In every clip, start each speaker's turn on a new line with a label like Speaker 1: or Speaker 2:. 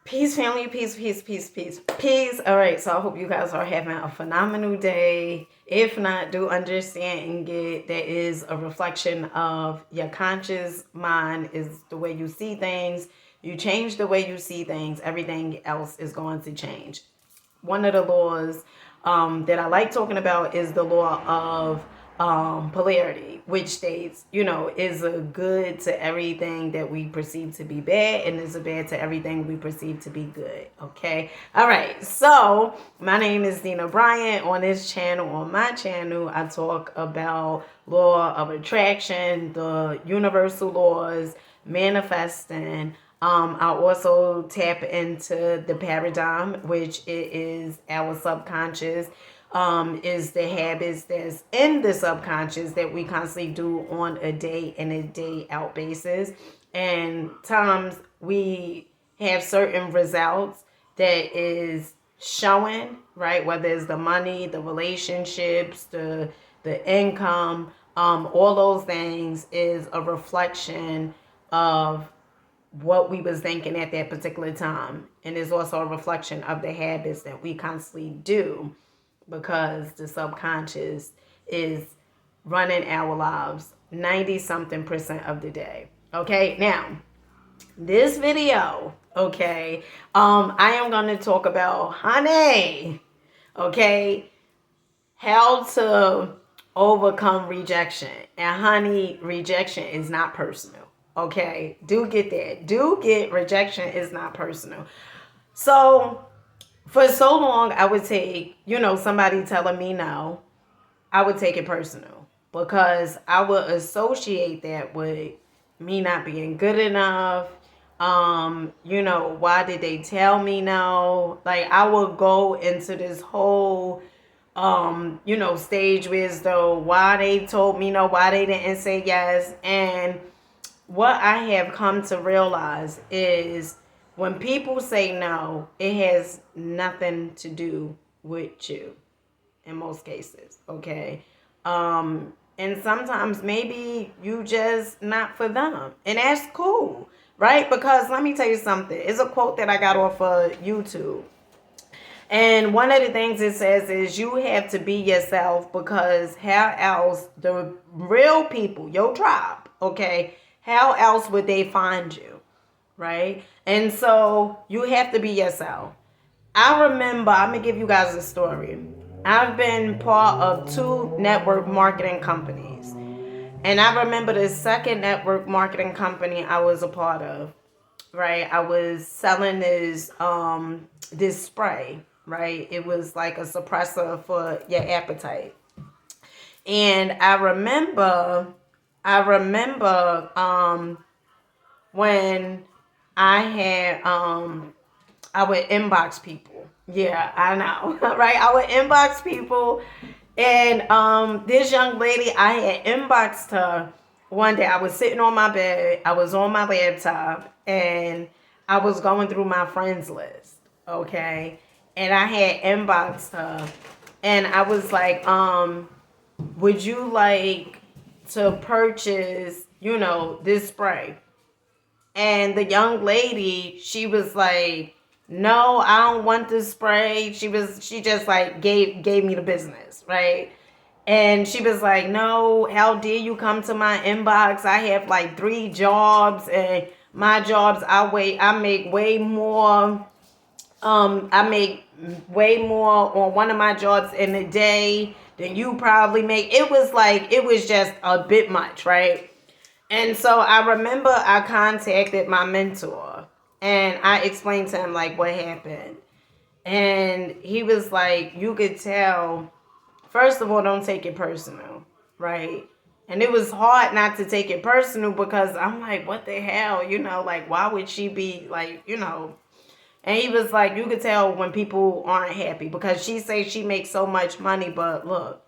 Speaker 1: Peace, family, peace, peace, peace, peace, peace. All right, so I hope you guys are having a phenomenal day. If not, do understand and get that is a reflection of your conscious mind, is the way you see things. You change the way you see things, everything else is going to change. One of the laws that I like talking about is the law of polarity, which states, is a good to everything that we perceive to be bad, and is a bad to everything we perceive to be good. Okay. All right. So my name is Dina Bryant. On this channel, on my channel, I talk about law of attraction, the universal laws, manifesting. I also tap into the paradigm, which is our subconscious, is the habits that's in the subconscious that we constantly do on a day in a day out basis. And times we have certain results that is showing, right? Whether it's the money, the relationships, the income, all those things is a reflection of what we was thinking at that particular time, and is also a reflection of the habits that we constantly do, because the subconscious is running our lives 90 something percent of the day. Okay, now this video, okay, I am going to talk about Hunny. Okay, how to overcome rejection. And honey, rejection is not personal. Okay, do get that. Do get rejection is not personal. So for so long, I would take, somebody telling me no, I would take it personal, because I would associate that with me not being good enough. Why did they tell me no? Like, I would go into this whole stage where, as though, why they told me no, why they didn't say yes. And what I have come to realize is, when people say no, it has nothing to do with you in most cases. Okay. And sometimes maybe you just not for them, and that's cool, right? Because let me tell you something. It's a quote that I got off of YouTube. And one of the things it says is, you have to be yourself, because how else the real people, your tribe, okay, how else would they find you, right? And so you have to be yourself. I remember, I'm going to give you guys a story. I've been part of 2 network marketing companies. And I remember the second network marketing company I was a part of, right? I was selling this spray, right? It was like a suppressor for your appetite. And I remember when I had I would inbox people. Yeah, I know. Right? I would inbox people, and this young lady, I had inboxed her one day. I was sitting on my bed, I was on my laptop, and I was going through my friends list. Okay. And I had inboxed her, and I was like, would you like to purchase, this spray? And the young lady, she was like, no, I don't want this spray. She just like gave me the business, right? And she was like, no, how dare you come to my inbox? I have like 3 jobs, and my jobs, I make way more. I make way more on one of my jobs in a day than you probably make. It was just a bit much, right? And so I remember I contacted my mentor, and I explained to him like what happened. And he was like, you could tell, first of all, don't take it personal, right? And it was hard not to take it personal, because I'm like, what the hell, like, why would she be like, And he was like, you could tell when people aren't happy, because she says she makes so much money, but look.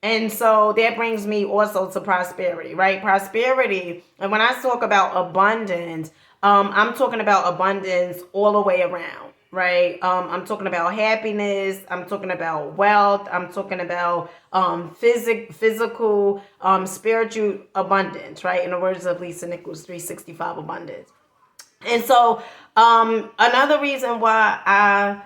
Speaker 1: And so that brings me also to prosperity, right? Prosperity. And when I talk about abundance, I'm talking about abundance all the way around, right? I'm talking about happiness. I'm talking about wealth. I'm talking about physical, spiritual abundance, right? In the words of Lisa Nichols, 365 abundance. And so, another reason why I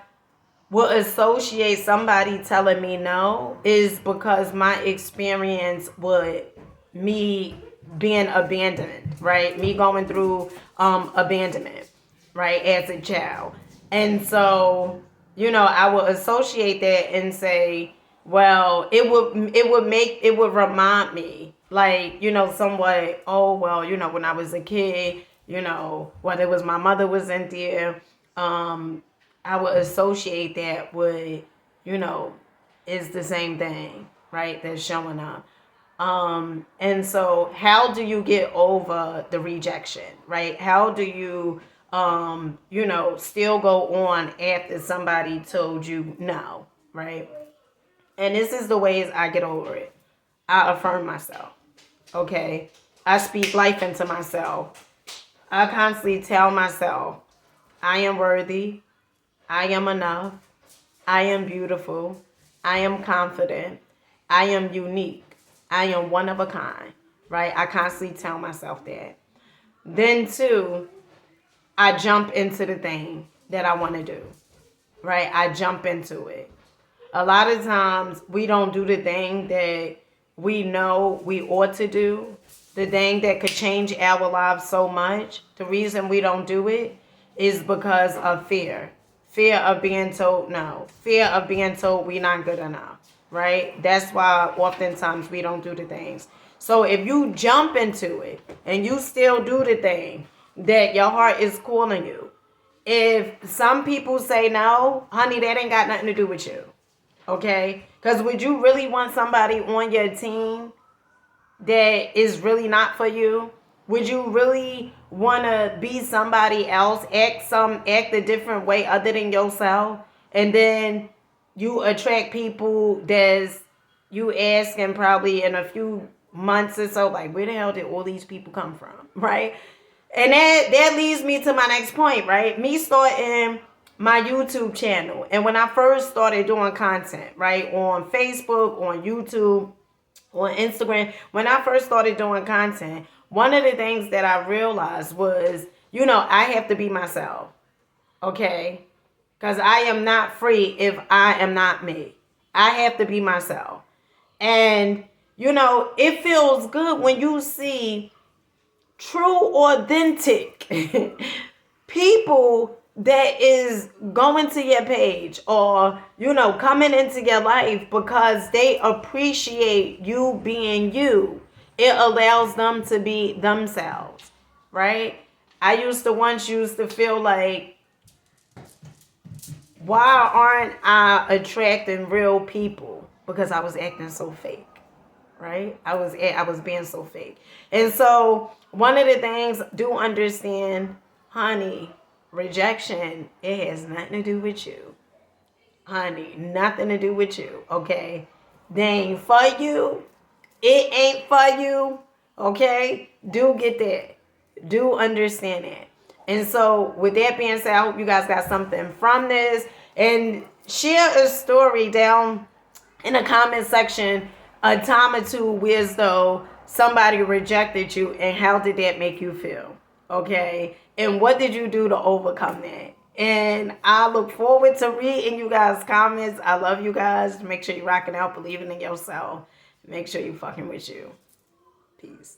Speaker 1: will associate somebody telling me no is because my experience with me being abandoned, right? Me going through abandonment, right, as a child. And so, I would associate that and say, well, it would remind me, like, somewhat, oh well, when I was a kid, whether it was my mother was in there, I would associate that with, is the same thing, right? That's showing up. And so how do you get over the rejection, right? How do you, still go on after somebody told you no, right? And this is the ways I get over it. I affirm myself, okay? I speak life into myself. I constantly tell myself, I am worthy. I am enough. I am beautiful. I am confident. I am unique. I am one of a kind, right? I constantly tell myself that. Then, two, I jump into the thing that I want to do, right? I jump into it. A lot of times we don't do the thing that we know we ought to do, the thing that could change our lives so much. The reason we don't do it is because of fear. Fear of being told no. Fear of being told we're not good enough, right? That's why oftentimes we don't do the things. So if you jump into it and you still do the thing that your heart is calling you, if some people say no, honey, that ain't got nothing to do with you. Okay? Because would you really want somebody on your team that is really not for you? Would you really want to be somebody else, act a different way other than yourself? And then you attract people that's you asking probably in a few months or so, like, where the hell did all these people come from? Right? And that leads me to my next point, right? Me starting my YouTube channel. And when I first started doing content, right, on Facebook, on YouTube, on Instagram, when I first started doing content, one of the things that I realized was, I have to be myself, okay? Because I am not free if I am not me. I have to be myself. And, it feels good when you see true, authentic people that is going to your page or coming into your life because they appreciate you being you. It allows them to be themselves, right? I used to feel like, why aren't I attracting real people? Because I was acting so fake, right? I was being so fake. And so one of the things, do understand, honey, rejection, it has nothing to do with you. Honey, nothing to do with you, okay? They ain't for you. It ain't for you, okay? Do get that. Do understand that. And so with that being said, I hope you guys got something from this. And share a story down in the comment section a time or two where as though somebody rejected you, and how did that make you feel? Okay? And what did you do to overcome that? And I look forward to reading you guys' comments. I love you guys. Make sure you're rocking out, believing in yourself. Make sure you fucking with you. Peace.